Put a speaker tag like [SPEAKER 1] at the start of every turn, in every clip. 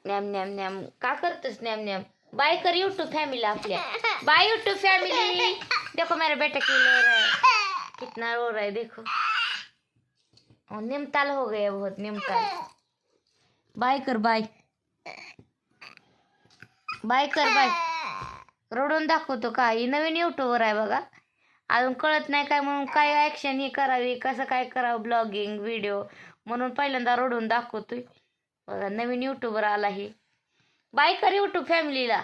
[SPEAKER 1] नॅम नॅम नॅम का करतोस नॅम नॅम. बाय कर यूट्यूब फैमिली आपल्या. Bye YouTube family. देखो मेरा बेटा क्यों रो रहा है, कितना रो रहा है देखो. और निमताल हो गया बहुत निमताल. बाय कर बाय. बाय कर बाय. रडून दाखवतो का. ही नवीन युट्यूबर आहे बघा. अजून कळत नाही काय म्हणून काय ॲक्शन ही करावी कसं काय करावं ब्लॉगिंग व्हिडिओ म्हणून पहिल्यांदा रडून दाखवतोय बघा. नवीन युट्यूबर आला ही. बाय कर यूट्यूब फॅमिलीला.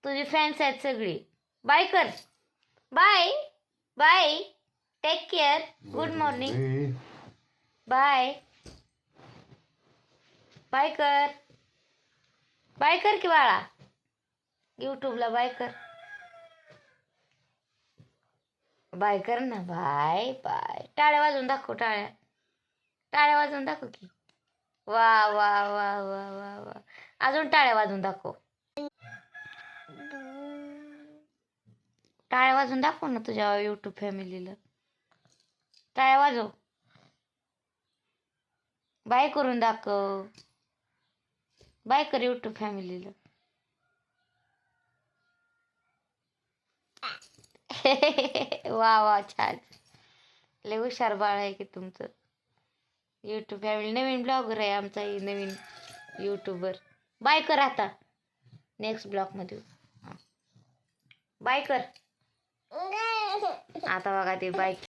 [SPEAKER 1] तुझी फॅन्स आहेत सगळी. बाय कर. Bye bye. Take care. Good morning. Bye. Bye कर. बाय कर की बाळा. यूट्यूबला बाय कर. बाय कर ना. Bye bye. टाळ्या वाजवून दाखव. टाळ्या टाळ्या वाजवून दाखव की. वा वा वा वा वा वा. अजून टाळ्या वाजवून दाखव. टाळ्या वाजवून दाखव ना तुझ्या यूट्यूब फॅमिलीला. टाळ्या वाजव. बाय करून दाखव. बाय कर यूट्यूब फॅमिलीला. वा वा छान. लय हुशार बाळ आहे की तुमचं. यूट्यूब फॅमिली नवीन ब्लॉगर आहे आमचा नवीन यूट्यूबर. बाय कर आता. नेक्स्ट ब्लॉगमध्ये बाय कर. आता बघा ते बाय